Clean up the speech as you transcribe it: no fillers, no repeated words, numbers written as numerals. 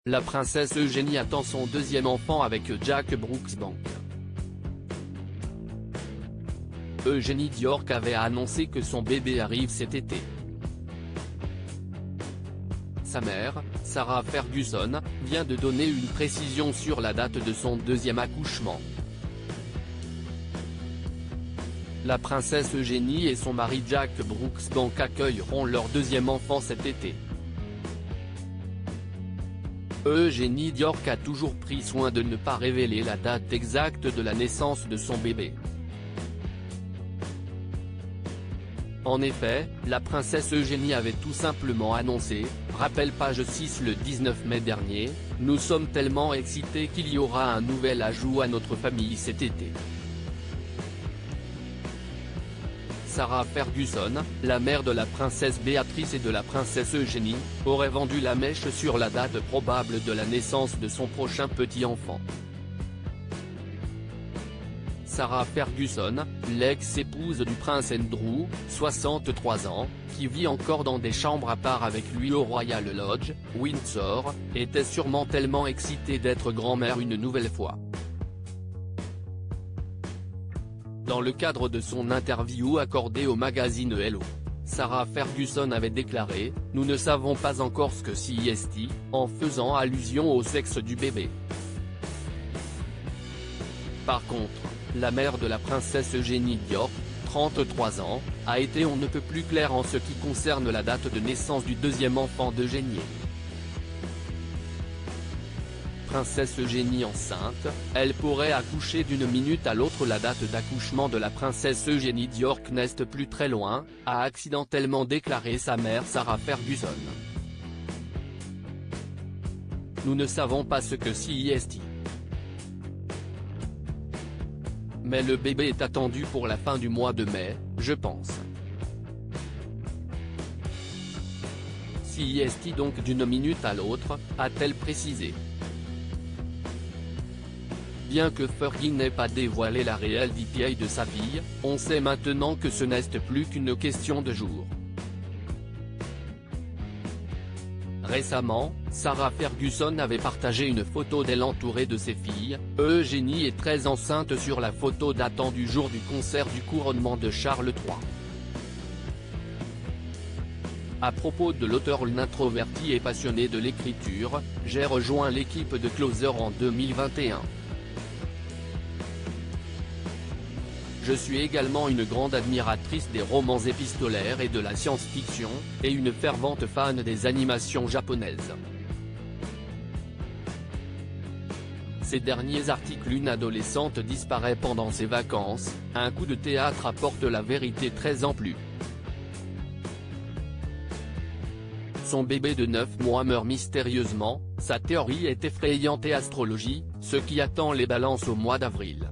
La princesse Eugénie attend son deuxième enfant avec Jack Brooksbank. Eugénie Diorc avait annoncé que son bébé arrive cet été. Sa mère, Sarah Ferguson, vient de donner une précision sur la date de son deuxième accouchement. La princesse Eugénie et son mari Jack Brooksbank accueilleront leur deuxième enfant cet été. Eugénie Diorc a toujours pris soin de ne pas révéler la date exacte de la naissance de son bébé. En effet, la princesse Eugénie avait tout simplement annoncé, rappelle page 6 le 19 mai dernier, « Nous sommes tellement excités qu'il y aura un nouvel ajout à notre famille cet été ». Sarah Ferguson, la mère de la princesse Béatrice et de la princesse Eugénie, aurait vendu la mèche sur la date probable de la naissance de son prochain petit-enfant. Sarah Ferguson, l'ex-épouse du prince Andrew, 63 ans, qui vit encore dans des chambres à part avec lui au Royal Lodge, Windsor, était sûrement tellement excitée d'être grand-mère une nouvelle fois. Dans le cadre de son interview accordée au magazine Hello, Sarah Ferguson avait déclaré « Nous ne savons pas encore ce que c'est », en faisant allusion au sexe du bébé. Par contre, la mère de la princesse Eugénie Diorc, 33 ans, a été on ne peut plus claire en ce qui concerne la date de naissance du deuxième enfant d'Eugénie. Princesse Eugénie enceinte, elle pourrait accoucher d'une minute à l'autre. La date d'accouchement de la princesse Eugénie Diorc n'est plus très loin, a accidentellement déclaré sa mère Sarah Ferguson. Nous ne savons pas ce que c'est. Mais le bébé est attendu pour la fin du mois de mai, je pense. C'est donc d'une minute à l'autre, a-t-elle précisé. Bien que Fergie n'ait pas dévoilé la réelle vie de sa fille, on sait maintenant que ce n'est plus qu'une question de jours. Récemment, Sarah Ferguson avait partagé une photo d'elle entourée de ses filles. Eugénie est très enceinte sur la photo datant du jour du concert du couronnement de Charles III. À propos de l'auteur introverti et passionné de l'écriture, j'ai rejoint l'équipe de Closer en 2021. Je suis également une grande admiratrice des romans épistolaires et de la science-fiction, et une fervente fan des animations japonaises. Ces derniers articles. Une adolescente disparaît pendant ses vacances, un coup de théâtre apporte la vérité 13 ans plus. Son bébé de 9 mois meurt mystérieusement, sa théorie est effrayante et astrologie, ce qui attend les balances au mois d'avril.